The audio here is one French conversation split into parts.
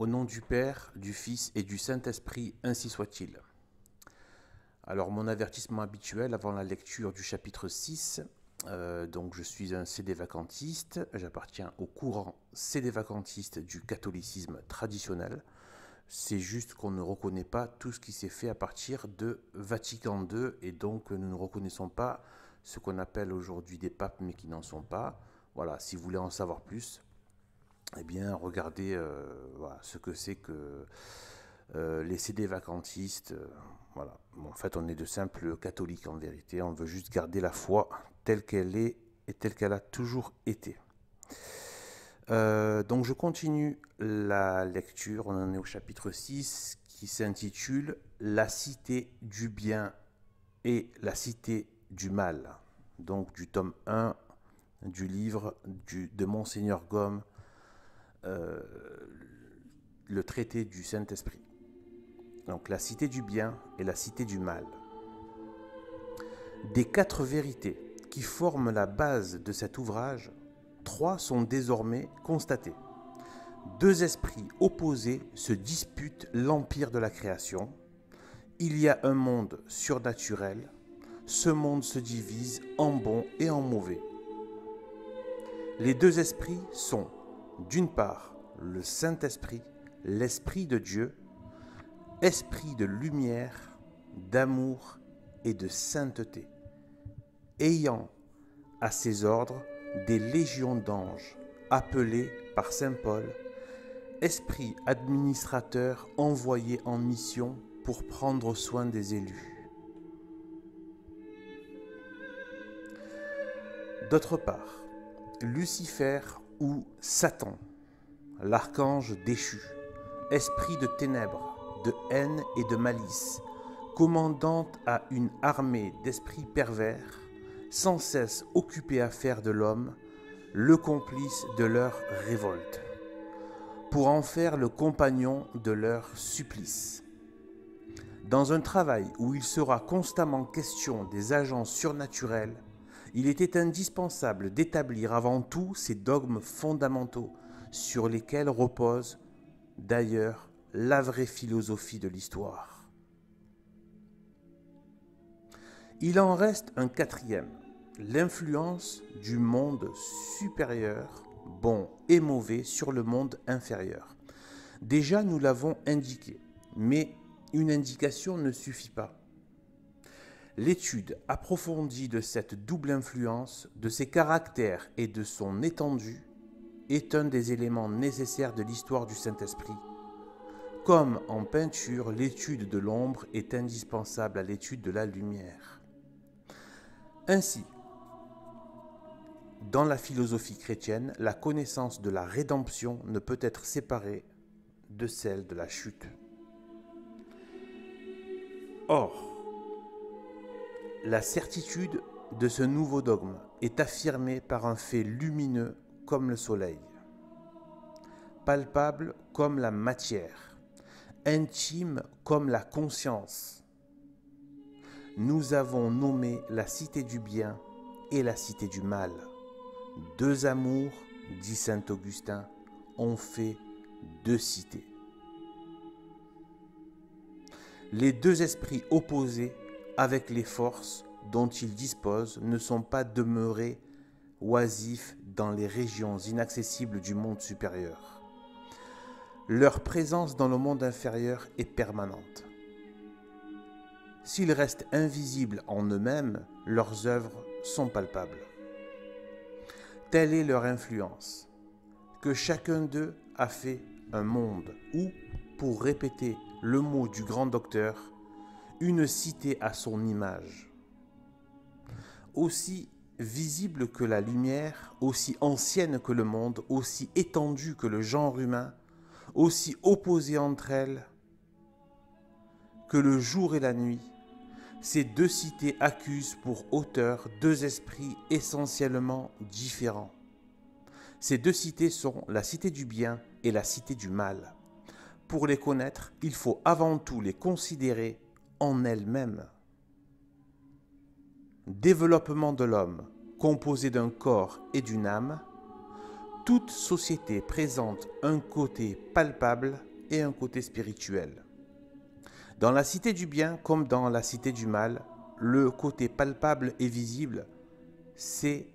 Au nom du Père, du Fils et du Saint-Esprit, ainsi soit-il. Alors, mon avertissement habituel avant la lecture du chapitre 6, donc je suis un sédévacantiste, j'appartiens au courant sédévacantiste du catholicisme traditionnel. C'est juste qu'on ne reconnaît pas tout ce qui s'est fait à partir de Vatican II, et donc nous ne reconnaissons pas ce qu'on appelle aujourd'hui des papes, mais qui n'en sont pas. Voilà, si vous voulez en savoir plus, eh bien, regardez voilà, ce que c'est que les sédévacantistes. Voilà. Bon, en fait, on est de simples catholiques en vérité. On veut juste garder la foi telle qu'elle est et telle qu'elle a toujours été. Donc, je continue la lecture. On en est au chapitre 6 qui s'intitule « La cité du bien et la cité du mal ». Donc, du tome 1 du livre de Monseigneur Gaume, le traité du Saint-Esprit. Donc la cité du bien et la cité du mal. Des 4 vérités qui forment la base de cet ouvrage, 3 sont désormais constatées. 2 esprits opposés se disputent l'empire de la création. Il y a un monde surnaturel. Ce monde se divise en bon et en mauvais. Les 2 esprits sont, d'une part, le Saint-Esprit, l'Esprit de Dieu, esprit de lumière, d'amour et de sainteté, ayant à ses ordres des légions d'anges, appelés par saint Paul, esprit administrateur envoyé en mission pour prendre soin des élus. D'autre part, Lucifer ou Satan, l'archange déchu, esprit de ténèbres, de haine et de malice, commandant à une armée d'esprits pervers, sans cesse occupés à faire de l'homme le complice de leur révolte, pour en faire le compagnon de leur supplice. Dans un travail où il sera constamment question des agents surnaturels, il était indispensable d'établir avant tout ces dogmes fondamentaux sur lesquels repose d'ailleurs la vraie philosophie de l'histoire. Il en reste un 4e, l'influence du monde supérieur, bon et mauvais, sur le monde inférieur. Déjà, nous l'avons indiqué, mais une indication ne suffit pas. L'étude approfondie de cette double influence, de ses caractères et de son étendue, est un des éléments nécessaires de l'histoire du Saint-Esprit. Comme en peinture, l'étude de l'ombre est indispensable à l'étude de la lumière. Ainsi, dans la philosophie chrétienne, la connaissance de la rédemption ne peut être séparée de celle de la chute. Or, la certitude de ce nouveau dogme est affirmée par un fait lumineux comme le soleil, palpable comme la matière, intime comme la conscience. Nous avons nommé la cité du bien et la cité du mal. 2 amours, dit saint Augustin, ont fait 2 cités. Les 2 esprits opposés, avec les forces dont ils disposent, ne sont pas demeurés oisifs dans les régions inaccessibles du monde supérieur. Leur présence dans le monde inférieur est permanente. S'ils restent invisibles en eux-mêmes, leurs œuvres sont palpables. Telle est leur influence, que chacun d'eux a fait un monde où, pour répéter le mot du grand docteur, une cité à son image. Aussi visible que la lumière, aussi ancienne que le monde, aussi étendue que le genre humain, aussi opposées entre elles que le jour et la nuit, ces 2 cités accusent pour auteur 2 esprits essentiellement différents. Ces 2 cités sont la cité du bien et la cité du mal. Pour les connaître, il faut avant tout les considérer en elles-mêmes. Développement de l'homme, composé d'un corps et d'une âme, toute société présente un côté palpable et un côté spirituel. Dans la cité du bien comme dans la cité du mal, le côté palpable et visible, c'est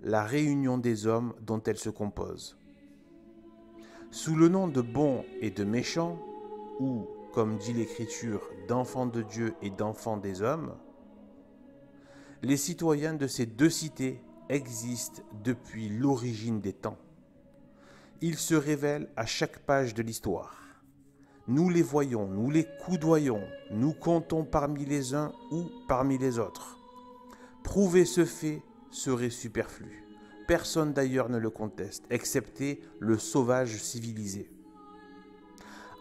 la réunion des hommes dont elle se compose. Sous le nom de bons et de méchants, ou, comme dit l'Écriture, d'enfants de Dieu et d'enfants des hommes, les citoyens de ces deux cités existent depuis l'origine des temps. Ils se révèlent à chaque page de l'histoire. Nous les voyons, nous les coudoyons, nous comptons parmi les uns ou parmi les autres. Prouver ce fait serait superflu. Personne d'ailleurs ne le conteste, excepté le sauvage civilisé.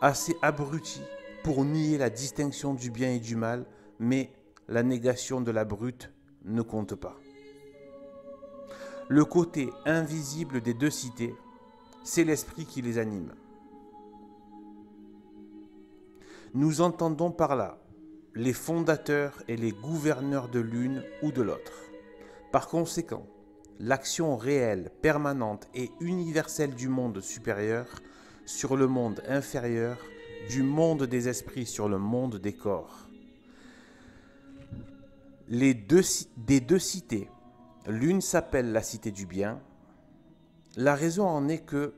Assez abruti pour nier la distinction du bien et du mal, mais la négation de la brute ne compte pas. Le côté invisible des deux cités, c'est l'esprit qui les anime. Nous entendons par là les fondateurs et les gouverneurs de l'une ou de l'autre. Par conséquent, l'action réelle, permanente et universelle du monde supérieur sur le monde inférieur, du monde des esprits sur le monde des corps. Des deux cités, l'une s'appelle la cité du bien. La raison en est que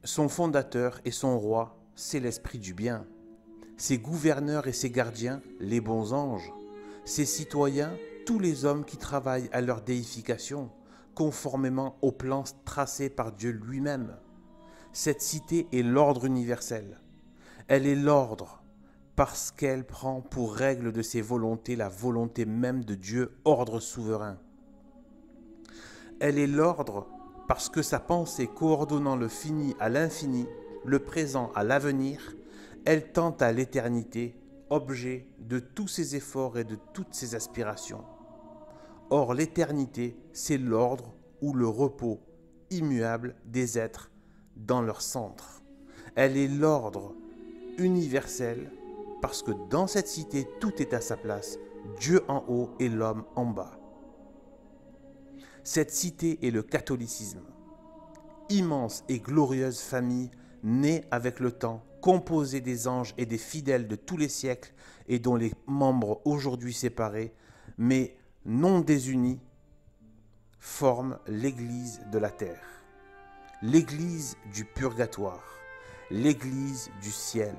son fondateur et son roi, c'est l'esprit du bien. Ses gouverneurs et ses gardiens, les bons anges. Ses citoyens, tous les hommes qui travaillent à leur déification, conformément au plan tracé par Dieu lui-même. Cette cité est l'ordre universel. Elle est l'ordre parce qu'elle prend pour règle de ses volontés la volonté même de Dieu, ordre souverain. Elle est l'ordre parce que sa pensée coordonnant le fini à l'infini, le présent à l'avenir, elle tend à l'éternité, objet de tous ses efforts et de toutes ses aspirations. Or, l'éternité, c'est l'ordre ou le repos immuable des êtres dans leur centre. Elle est l'ordre universel parce que dans cette cité, tout est à sa place, Dieu en haut et l'homme en bas. Cette cité est le catholicisme, immense et glorieuse famille née avec le temps, composée des anges et des fidèles de tous les siècles et dont les membres aujourd'hui séparés, mais non désunis, forment l'Église de la terre, l'Église du purgatoire, l'Église du ciel,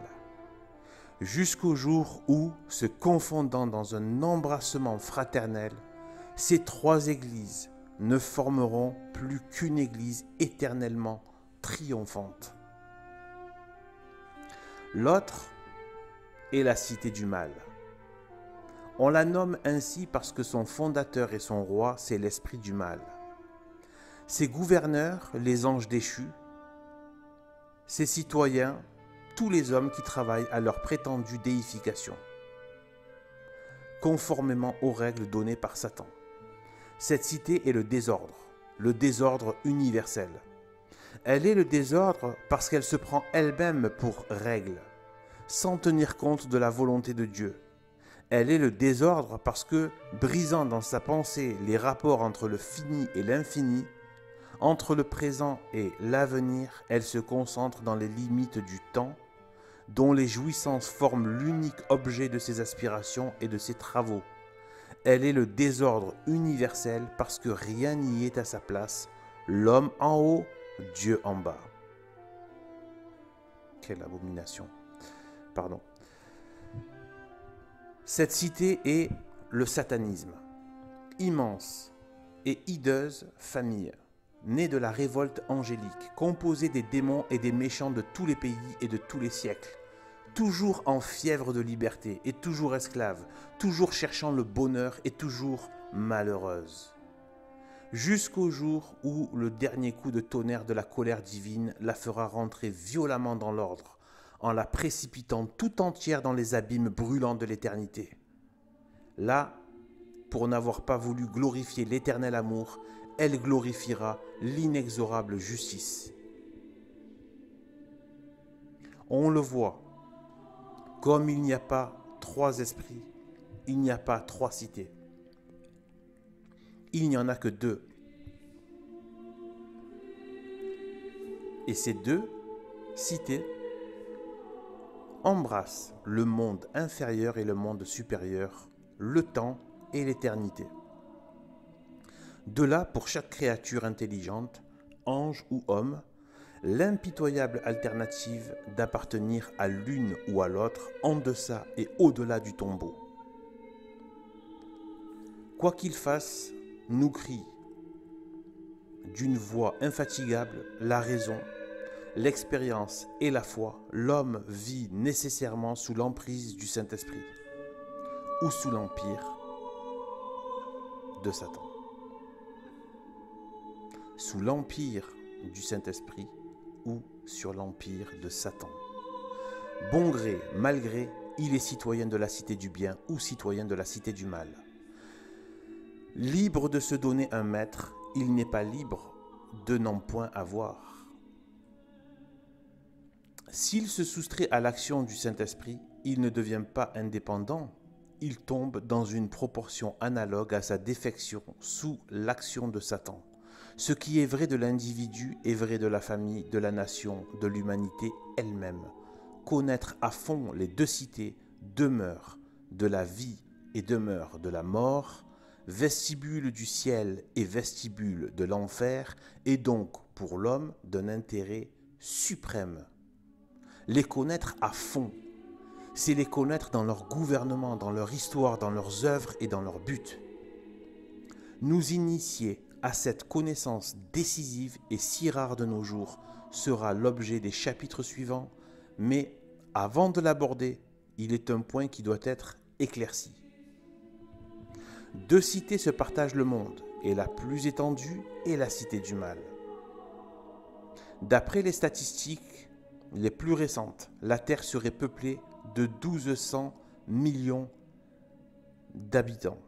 jusqu'au jour où, se confondant dans un embrassement fraternel, ces trois églises ne formeront plus qu'une église éternellement triomphante. L'autre est la cité du mal. On la nomme ainsi parce que son fondateur et son roi, c'est l'esprit du mal. Ses gouverneurs, les anges déchus, ses citoyens, tous les hommes qui travaillent à leur prétendue déification, conformément aux règles données par Satan. Cette cité est le désordre universel. Elle est le désordre parce qu'elle se prend elle-même pour règle, sans tenir compte de la volonté de Dieu. Elle est le désordre parce que, brisant dans sa pensée les rapports entre le fini et l'infini, entre le présent et l'avenir, elle se concentre dans les limites du temps, dont les jouissances forment l'unique objet de ses aspirations et de ses travaux. Elle est le désordre universel parce que rien n'y est à sa place, l'homme en haut, Dieu en bas. Quelle abomination. Pardon. Cette cité est le satanisme, immense et hideuse famille, née de la révolte angélique, composée des démons et des méchants de tous les pays et de tous les siècles, toujours en fièvre de liberté et toujours esclave, toujours cherchant le bonheur et toujours malheureuse. Jusqu'au jour où le dernier coup de tonnerre de la colère divine la fera rentrer violemment dans l'ordre, en la précipitant tout entière dans les abîmes brûlants de l'éternité. Là, pour n'avoir pas voulu glorifier l'éternel amour, elle glorifiera l'inexorable justice. On le voit, comme il n'y a pas trois esprits, il n'y a pas trois cités. Il n'y en a que deux. Et ces deux cités embrasse le monde inférieur et le monde supérieur, le temps et l'éternité. De là, pour chaque créature intelligente, ange ou homme, l'impitoyable alternative d'appartenir à l'une ou à l'autre en deçà et au-delà du tombeau. Quoi qu'il fasse, nous crie d'une voix infatigable la raison, l'expérience et la foi. L'homme vit nécessairement sous l'emprise du Saint-Esprit ou sous l'empire de Satan. Sous l'empire du Saint-Esprit ou sur l'empire de Satan. Bon gré, mal gré, il est citoyen de la cité du bien ou citoyen de la cité du mal. Libre de se donner un maître, il n'est pas libre de n'en point avoir. S'il se soustrait à l'action du Saint-Esprit, il ne devient pas indépendant, il tombe dans une proportion analogue à sa défection sous l'action de Satan. Ce qui est vrai de l'individu est vrai de la famille, de la nation, de l'humanité elle-même. Connaître à fond les deux cités, demeure de la vie et demeure de la mort, vestibule du ciel et vestibule de l'enfer, est donc pour l'homme d'un intérêt suprême. Les connaître à fond, c'est les connaître dans leur gouvernement, dans leur histoire, dans leurs œuvres et dans leurs buts. Nous initier à cette connaissance décisive et si rare de nos jours sera l'objet des chapitres suivants, mais avant de l'aborder, il est un point qui doit être éclairci. Deux cités se partagent le monde, et la plus étendue est la cité du mal. D'après les statistiques les plus récentes, la Terre serait peuplée de 1200 millions d'habitants.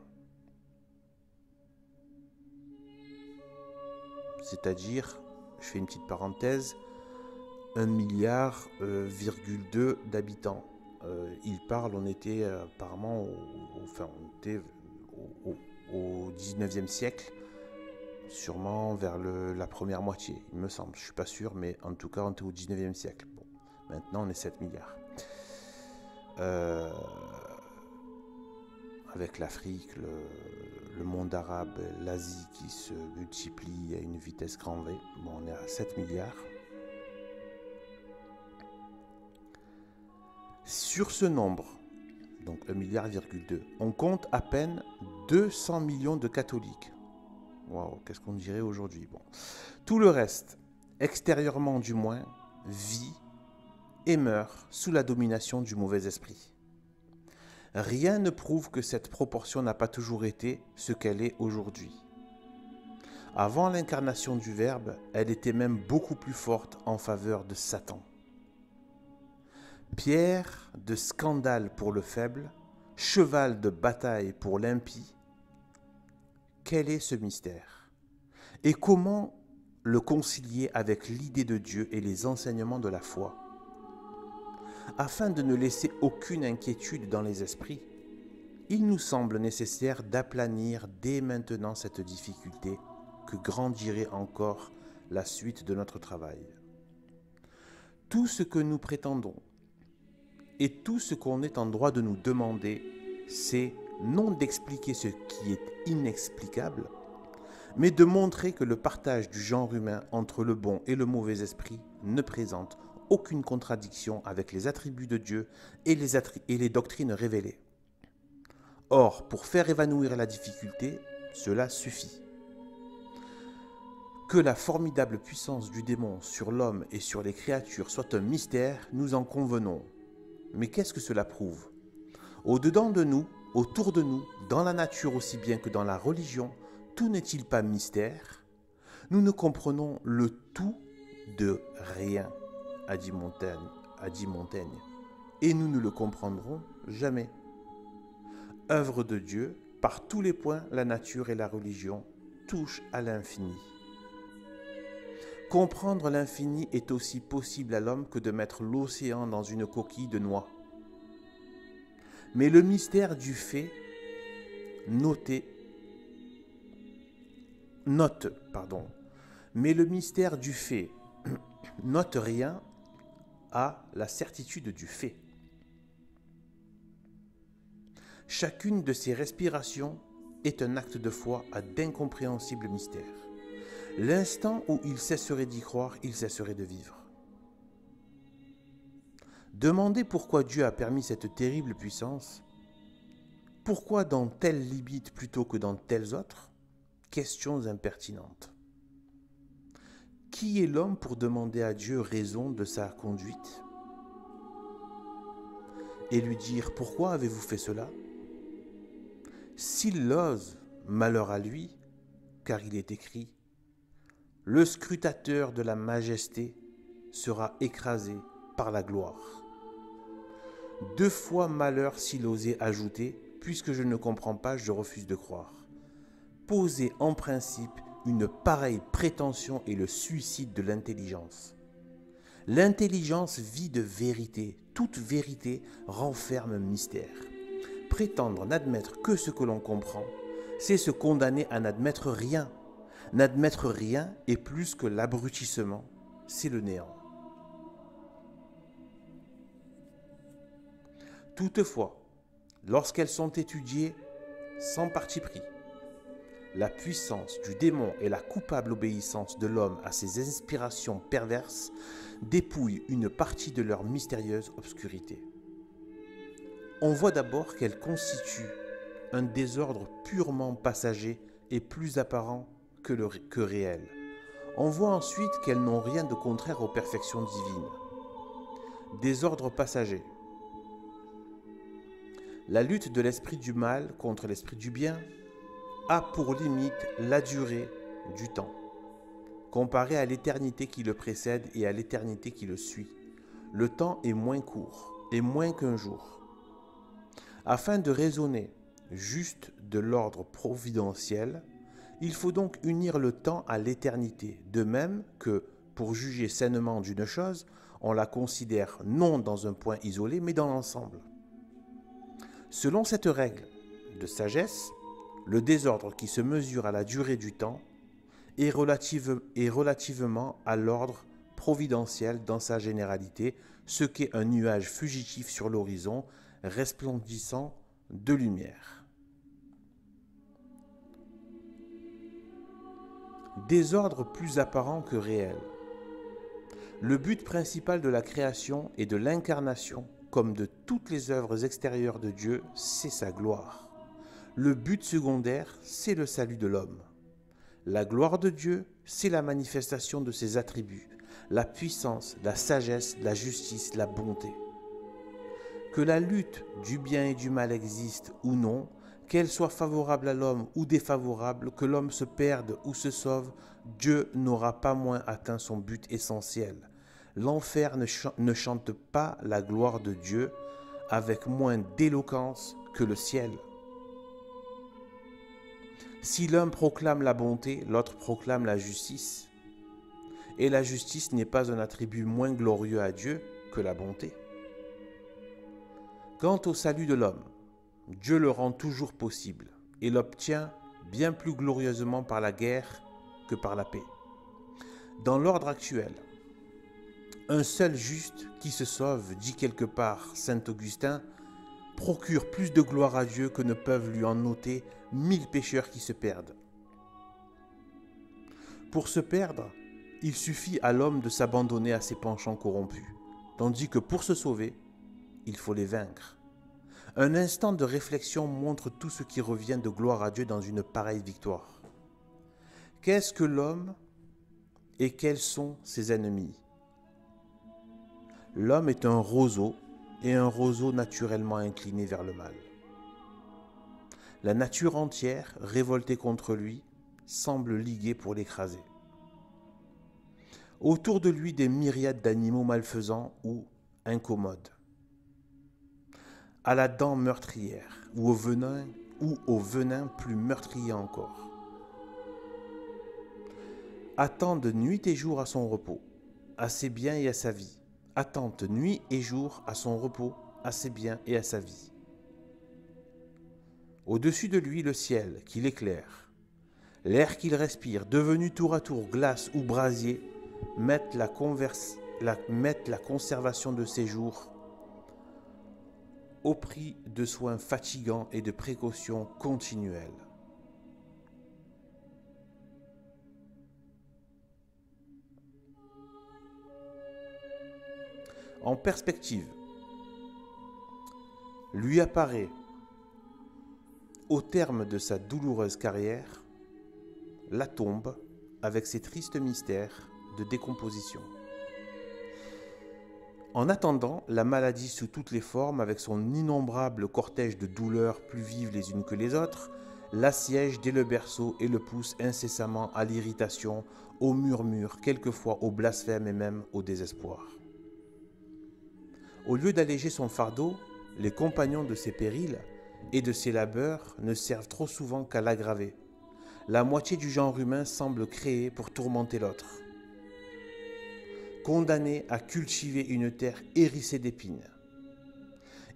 C'est-à-dire, je fais une petite parenthèse, 1,2 milliard d'habitants. Il parle, on était apparemment au 19e siècle, sûrement vers la première moitié, il me semble. Je ne suis pas sûr, mais en tout cas, on était au 19e siècle. Bon, maintenant, on est 7 milliards. Avec l'Afrique, le monde arabe, l'Asie qui se multiplie à une vitesse grand V. Bon, on est à 7 milliards. Sur ce nombre, donc 1,2 milliard, on compte à peine 200 millions de catholiques. Waouh, qu'est-ce qu'on dirait aujourd'hui? Bon. Tout le reste, extérieurement du moins, vit et meurt sous la domination du mauvais esprit. Rien ne prouve que cette proportion n'a pas toujours été ce qu'elle est aujourd'hui. Avant l'incarnation du Verbe, elle était même beaucoup plus forte en faveur de Satan. Pierre de scandale pour le faible, cheval de bataille pour l'impie. Quel est ce mystère? Et comment le concilier avec l'idée de Dieu et les enseignements de la foi? Afin de ne laisser aucune inquiétude dans les esprits, il nous semble nécessaire d'aplanir dès maintenant cette difficulté que grandirait encore la suite de notre travail. Tout ce que nous prétendons et tout ce qu'on est en droit de nous demander, c'est non d'expliquer ce qui est inexplicable, mais de montrer que le partage du genre humain entre le bon et le mauvais esprit ne présente aucune contradiction avec les attributs de Dieu et les doctrines révélées. Or, pour faire évanouir la difficulté, cela suffit. Que la formidable puissance du démon sur l'homme et sur les créatures soit un mystère, nous en convenons. Mais qu'est-ce que cela prouve? Au-dedans de nous, autour de nous, dans la nature aussi bien que dans la religion, tout n'est-il pas mystère? Nous ne comprenons le tout de rien, a dit Montaigne, et nous ne le comprendrons jamais. Œuvre de Dieu, par tous les points, la nature et la religion touchent à l'infini. Comprendre l'infini est aussi possible à l'homme que de mettre l'océan dans une coquille de noix. Mais le mystère du fait note rien à la certitude du fait. Chacune de ces respirations est un acte de foi à d'incompréhensibles mystères. L'instant où il cesserait d'y croire, il cesserait de vivre. Demandez pourquoi Dieu a permis cette terrible puissance. Pourquoi dans telle limite plutôt que dans telles autres? Questions impertinentes. Qui est l'homme pour demander à Dieu raison de sa conduite et lui dire « Pourquoi avez-vous fait cela ?» S'il l'ose, malheur à lui, car il est écrit « Le scrutateur de la majesté sera écrasé par la gloire. » 2 fois malheur s'il osait ajouter « Puisque je ne comprends pas, je refuse de croire. » Poser en principe une pareille prétention est le suicide de l'intelligence. L'intelligence vit de vérité. Toute vérité renferme mystère. Prétendre n'admettre que ce que l'on comprend, c'est se condamner à n'admettre rien. N'admettre rien est plus que l'abrutissement, c'est le néant. Toutefois, lorsqu'elles sont étudiées sans parti pris, la puissance du démon et la coupable obéissance de l'homme à ses inspirations perverses dépouillent une partie de leur mystérieuse obscurité. On voit d'abord qu'elles constituent un désordre purement passager et plus apparent que réel. On voit ensuite qu'elles n'ont rien de contraire aux perfections divines. Désordre passager. La lutte de l'esprit du mal contre l'esprit du bien a pour limite la durée du temps, comparé à l'éternité qui le précède et à l'éternité qui le suit. Le temps est moins court et moins qu'un jour. Afin de raisonner juste de l'ordre providentiel, il faut donc unir le temps à l'éternité, de même que, pour juger sainement d'une chose, on la considère non dans un point isolé, mais dans l'ensemble. Selon cette règle de sagesse, le désordre qui se mesure à la durée du temps est relativement à l'ordre providentiel dans sa généralité, ce qu'est un nuage fugitif sur l'horizon, resplendissant de lumière. Désordre plus apparent que réel. Le but principal de la création et de l'incarnation, comme de toutes les œuvres extérieures de Dieu, c'est sa gloire. Le but secondaire, c'est le salut de l'homme. La gloire de Dieu, c'est la manifestation de ses attributs, la puissance, la sagesse, la justice, la bonté. Que la lutte du bien et du mal existe ou non, qu'elle soit favorable à l'homme ou défavorable, que l'homme se perde ou se sauve, Dieu n'aura pas moins atteint son but essentiel. L'enfer ne chante pas la gloire de Dieu avec moins d'éloquence que le ciel. Si l'un proclame la bonté, l'autre proclame la justice. Et la justice n'est pas un attribut moins glorieux à Dieu que la bonté. Quant au salut de l'homme, Dieu le rend toujours possible et l'obtient bien plus glorieusement par la guerre que par la paix. Dans l'ordre actuel, un seul juste qui se sauve, dit quelque part saint Augustin, procure plus de gloire à Dieu que ne peuvent lui en ôter 1000 pécheurs qui se perdent. Pour se perdre, il suffit à l'homme de s'abandonner à ses penchants corrompus, tandis que pour se sauver, il faut les vaincre. Un instant de réflexion montre tout ce qui revient de gloire à Dieu dans une pareille victoire. Qu'est-ce que l'homme et quels sont ses ennemis? L'homme est un roseau, et un roseau naturellement incliné vers le mal. La nature entière, révoltée contre lui, semble liguée pour l'écraser. Autour de lui, des myriades d'animaux malfaisants ou incommodes, à la dent meurtrière ou au venin plus meurtrier encore, attendent nuit et jour à son repos, à ses biens et à sa vie. Attente nuit et jour à son repos, à ses biens et à sa vie. Au-dessus de lui, le ciel qui l'éclaire, l'air qu'il respire, devenu tour à tour glace ou brasier, mettent la conservation de ses jours au prix de soins fatigants et de précautions continuelles. En perspective, lui apparaît, au terme de sa douloureuse carrière, la tombe avec ses tristes mystères de décomposition. En attendant, la maladie sous toutes les formes, avec son innombrable cortège de douleurs plus vives les unes que les autres, l'assiège dès le berceau et le pousse incessamment à l'irritation, au murmure, quelquefois au blasphème et même au désespoir. Au lieu d'alléger son fardeau, les compagnons de ses périls et de ses labeurs ne servent trop souvent qu'à l'aggraver. La moitié du genre humain semble créée pour tourmenter l'autre. Condamné à cultiver une terre hérissée d'épines,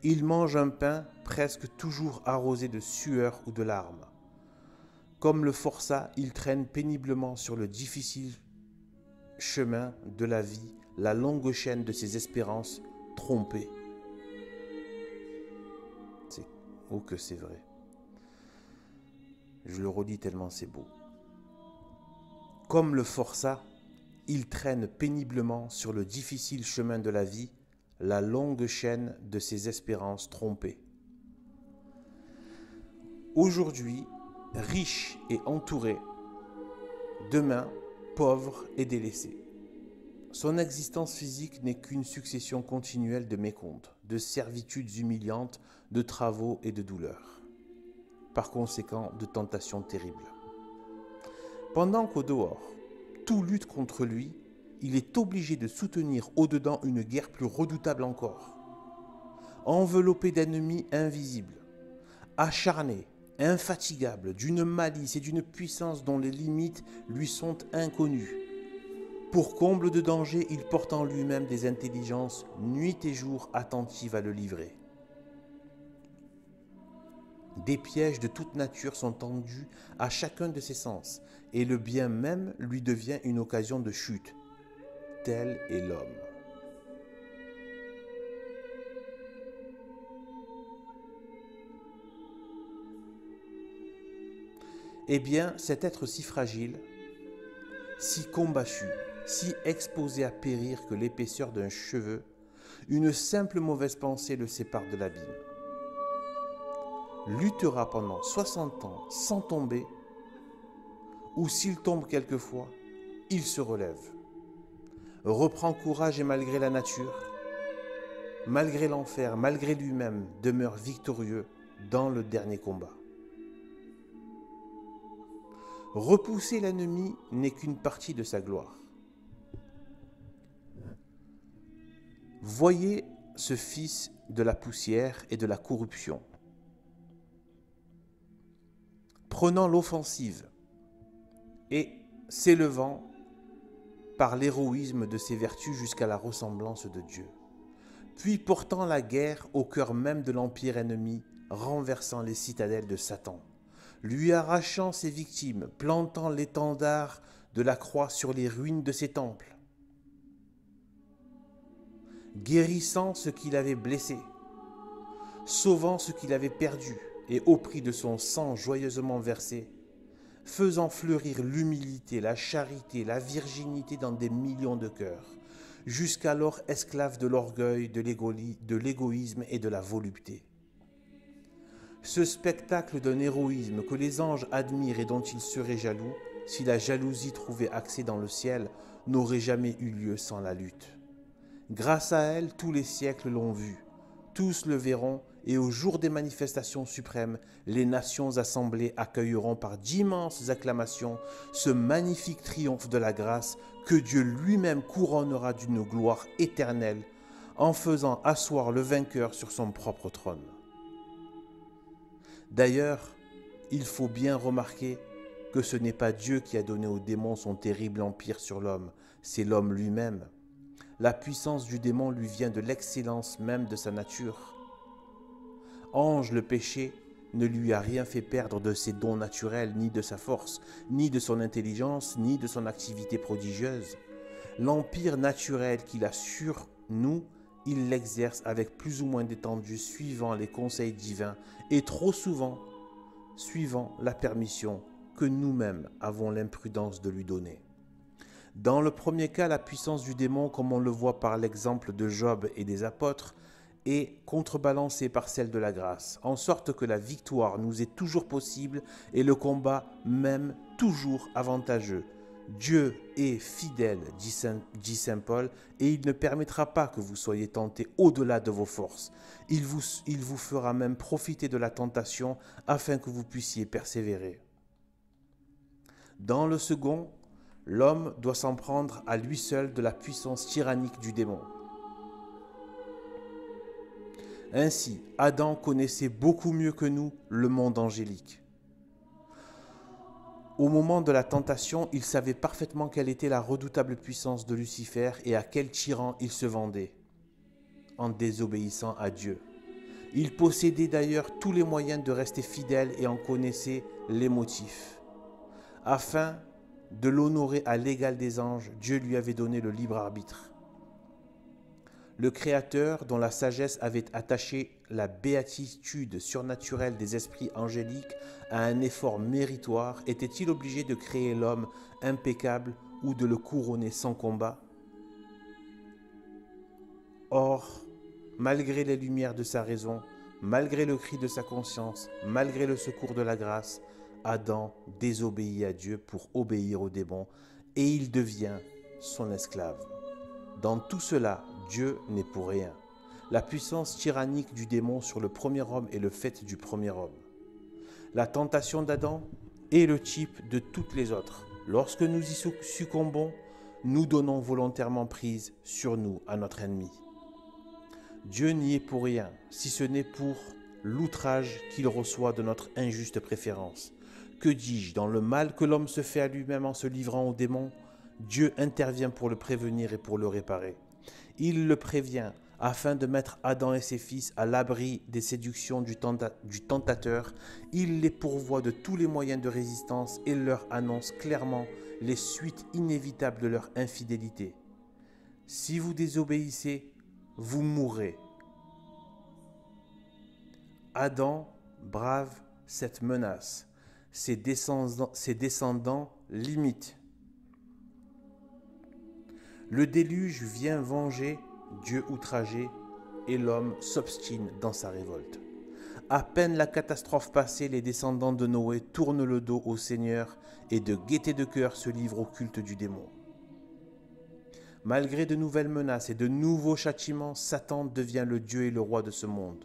il mange un pain presque toujours arrosé de sueur ou de larmes. Comme le forçat, il traîne péniblement sur le difficile chemin de la vie la longue chaîne de ses espérances trompées. Oh que c'est vrai. Je le redis tellement c'est beau. Comme le forçat, il traîne péniblement sur le difficile chemin de la vie la longue chaîne de ses espérances trompées. Aujourd'hui, riche et entouré, demain, pauvre et délaissé. Son existence physique n'est qu'une succession continuelle de mécomptes, de servitudes humiliantes, de travaux et de douleurs. Par conséquent, de tentations terribles. Pendant qu'au dehors, tout lutte contre lui, il est obligé de soutenir au-dedans une guerre plus redoutable encore. Enveloppé d'ennemis invisibles, acharné, infatigable, d'une malice et d'une puissance dont les limites lui sont inconnues. Pour comble de danger, il porte en lui-même des intelligences nuit et jour attentives à le livrer. Des pièges de toute nature sont tendus à chacun de ses sens, et le bien même lui devient une occasion de chute. Tel est l'homme. Eh bien, cet être si fragile, si combattu, si exposé à périr que l'épaisseur d'un cheveu, une simple mauvaise pensée le sépare de l'abîme. Luttera pendant 60 ans sans tomber, ou s'il tombe quelquefois, il se relève, reprend courage et malgré la nature, malgré l'enfer, malgré lui-même, demeure victorieux dans le dernier combat. Repousser l'ennemi n'est qu'une partie de sa gloire. Voyez ce fils de la poussière et de la corruption, prenant l'offensive et s'élevant par l'héroïsme de ses vertus jusqu'à la ressemblance de Dieu, puis portant la guerre au cœur même de l'empire ennemi, renversant les citadelles de Satan, lui arrachant ses victimes, plantant l'étendard de la croix sur les ruines de ses temples, guérissant ce qu'il avait blessé, sauvant ce qu'il avait perdu, et au prix de son sang joyeusement versé, faisant fleurir l'humilité, la charité, la virginité dans des millions de cœurs, jusqu'alors esclaves de l'orgueil, de l'égoïsme et de la volupté. Ce spectacle d'un héroïsme que les anges admirent et dont ils seraient jaloux, si la jalousie trouvait accès dans le ciel, n'aurait jamais eu lieu sans la lutte. Grâce à elle, tous les siècles l'ont vu, tous le verront, et au jour des manifestations suprêmes, les nations assemblées accueilleront par d'immenses acclamations ce magnifique triomphe de la grâce que Dieu lui-même couronnera d'une gloire éternelle en faisant asseoir le vainqueur sur son propre trône. D'ailleurs, il faut bien remarquer que ce n'est pas Dieu qui a donné aux démons son terrible empire sur l'homme, c'est l'homme lui-même. La puissance du démon lui vient de l'excellence même de sa nature. Ange, le péché ne lui a rien fait perdre de ses dons naturels, ni de sa force, ni de son intelligence, ni de son activité prodigieuse. L'empire naturel qu'il a sur nous il l'exerce avec plus ou moins d'étendue suivant les conseils divins et trop souvent suivant la permission que nous-mêmes avons l'imprudence de lui donner. Dans le premier cas, la puissance du démon, comme on le voit par l'exemple de Job et des apôtres, est contrebalancée par celle de la grâce, en sorte que la victoire nous est toujours possible et le combat même toujours avantageux. Dieu est fidèle, dit saint Paul, et il ne permettra pas que vous soyez tentés au-delà de vos forces. Il vous fera même profiter de la tentation afin que vous puissiez persévérer. Dans le second, l'homme doit s'en prendre à lui seul de la puissance tyrannique du démon. Ainsi, Adam connaissait beaucoup mieux que nous le monde angélique. Au moment de la tentation, il savait parfaitement quelle était la redoutable puissance de Lucifer et à quel tyran il se vendait en désobéissant à Dieu. Il possédait d'ailleurs tous les moyens de rester fidèle et en connaissait les motifs. Afin de l'honorer à l'égal des anges, Dieu lui avait donné le libre arbitre. Le Créateur, dont la sagesse avait attaché la béatitude surnaturelle des esprits angéliques à un effort méritoire, était-il obligé de créer l'homme impeccable ou de le couronner sans combat? Or, malgré les lumières de sa raison, malgré le cri de sa conscience, malgré le secours de la grâce, Adam désobéit à Dieu pour obéir au démon et il devient son esclave. Dans tout cela, Dieu n'est pour rien. La puissance tyrannique du démon sur le premier homme est le fait du premier homme. La tentation d'Adam est le type de toutes les autres. Lorsque nous y succombons, nous donnons volontairement prise sur nous à notre ennemi. Dieu n'y est pour rien, si ce n'est pour l'outrage qu'il reçoit de notre injuste préférence. Que dis-je, dans le mal que l'homme se fait à lui-même en se livrant au démon, Dieu intervient pour le prévenir et pour le réparer. Il le prévient afin de mettre Adam et ses fils à l'abri des séductions du tentateur. Il les pourvoit de tous les moyens de résistance et leur annonce clairement les suites inévitables de leur infidélité. Si vous désobéissez, vous mourrez. Adam brave cette menace. Ses descendants l'imitent. Le déluge vient venger Dieu outragé et l'homme s'obstine dans sa révolte. À peine la catastrophe passée, les descendants de Noé tournent le dos au Seigneur et de gaieté de cœur se livrent au culte du démon. Malgré de nouvelles menaces et de nouveaux châtiments, Satan devient le Dieu et le roi de ce monde.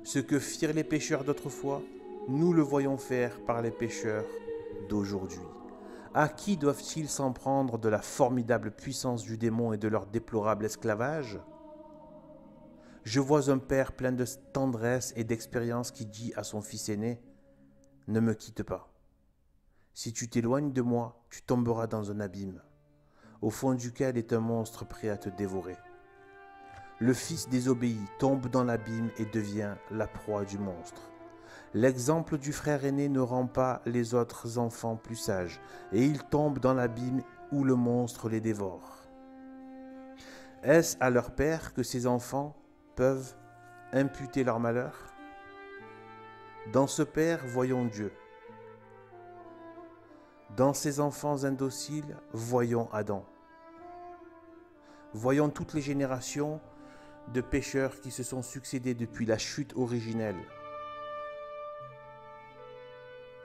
Ce que firent les pécheurs d'autrefois, nous le voyons faire par les pécheurs d'aujourd'hui. À qui doivent-ils s'en prendre de la formidable puissance du démon et de leur déplorable esclavage? Je vois un père plein de tendresse et d'expérience qui dit à son fils aîné « Ne me quitte pas. Si tu t'éloignes de moi, tu tomberas dans un abîme, au fond duquel est un monstre prêt à te dévorer. » Le fils désobéit, tombe dans l'abîme et devient la proie du monstre. L'exemple du frère aîné ne rend pas les autres enfants plus sages, et ils tombent dans l'abîme où le monstre les dévore. Est-ce à leur père que ces enfants peuvent imputer leur malheur? Dans ce père, voyons Dieu. Dans ces enfants indociles, voyons Adam. Voyons toutes les générations de pécheurs qui se sont succédés depuis la chute originelle.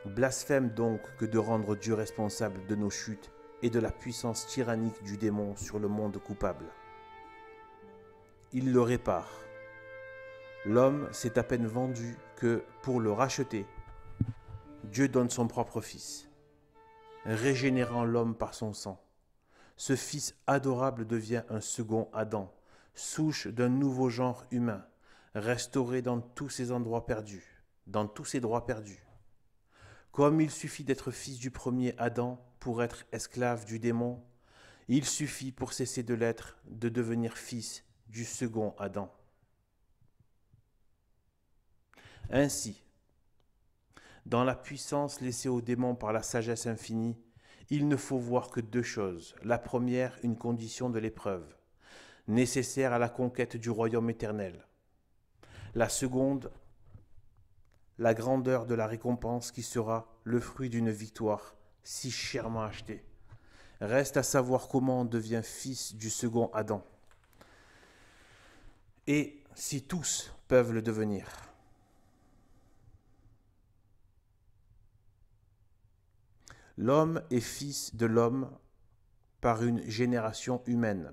Blasphème donc que de rendre Dieu responsable de nos chutes et de la puissance tyrannique du démon sur le monde coupable. Il le répare. L'homme s'est à peine vendu que, pour le racheter, Dieu donne son propre Fils, régénérant l'homme par son sang. Ce Fils adorable devient un second Adam, souche d'un nouveau genre humain, restauré dans tous ses endroits perdus, dans tous ses droits perdus. Comme il suffit d'être fils du premier Adam pour être esclave du démon, il suffit pour cesser de l'être de devenir fils du second Adam. Ainsi, dans la puissance laissée au démon par la sagesse infinie, il ne faut voir que deux choses. La première, une condition de l'épreuve. nécessaires à la conquête du royaume éternel. La seconde, la grandeur de la récompense qui sera le fruit d'une victoire si chèrement achetée. Reste à savoir comment on devient fils du second Adam. Et si tous peuvent le devenir. L'homme est fils de l'homme par une génération humaine.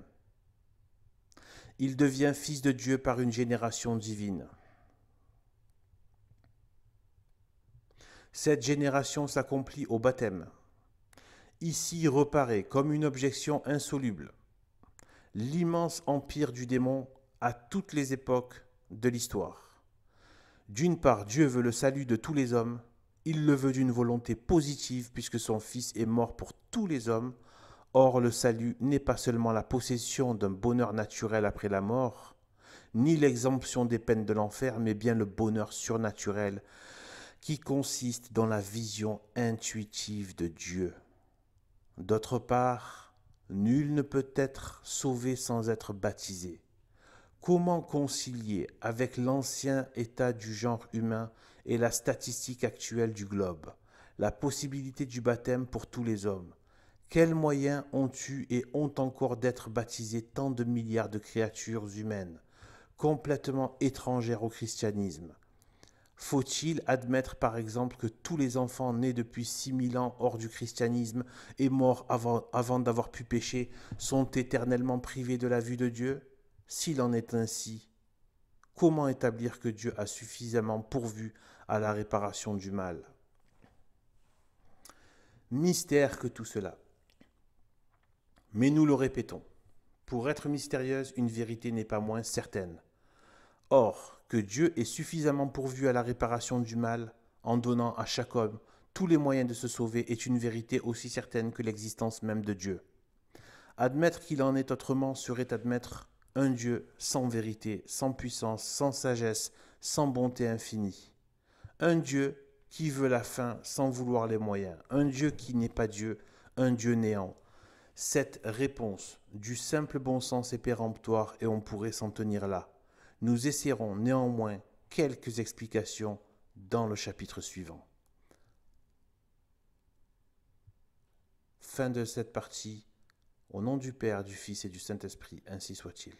Il devient fils de Dieu par une génération divine. Cette génération s'accomplit au baptême. Ici reparaît comme une objection insoluble l'immense empire du démon à toutes les époques de l'histoire. D'une part, Dieu veut le salut de tous les hommes. Il le veut d'une volonté positive puisque son Fils est mort pour tous les hommes. Or, le salut n'est pas seulement la possession d'un bonheur naturel après la mort, ni l'exemption des peines de l'enfer, mais bien le bonheur surnaturel qui consiste dans la vision intuitive de Dieu. D'autre part, nul ne peut être sauvé sans être baptisé. Comment concilier avec l'ancien état du genre humain et la statistique actuelle du globe, la possibilité du baptême pour tous les hommes? Quels moyens ont eu et ont encore d'être baptisés tant de milliards de créatures humaines, complètement étrangères au christianisme? Faut-il admettre par exemple que tous les enfants nés depuis 6000 ans hors du christianisme et morts avant d'avoir pu pécher sont éternellement privés de la vue de Dieu? S'il en est ainsi, comment établir que Dieu a suffisamment pourvu à la réparation du mal? Mystère que tout cela. Mais nous le répétons, pour être mystérieuse, une vérité n'est pas moins certaine. Or, que Dieu ait suffisamment pourvu à la réparation du mal en donnant à chaque homme tous les moyens de se sauver est une vérité aussi certaine que l'existence même de Dieu. Admettre qu'il en est autrement serait admettre un Dieu sans vérité, sans puissance, sans sagesse, sans bonté infinie. Un Dieu qui veut la fin sans vouloir les moyens. Un Dieu qui n'est pas Dieu, un Dieu néant. Cette réponse du simple bon sens est péremptoire et on pourrait s'en tenir là. Nous essaierons néanmoins quelques explications dans le chapitre suivant. Fin de cette partie. Au nom du Père, du Fils et du Saint-Esprit, ainsi soit-il.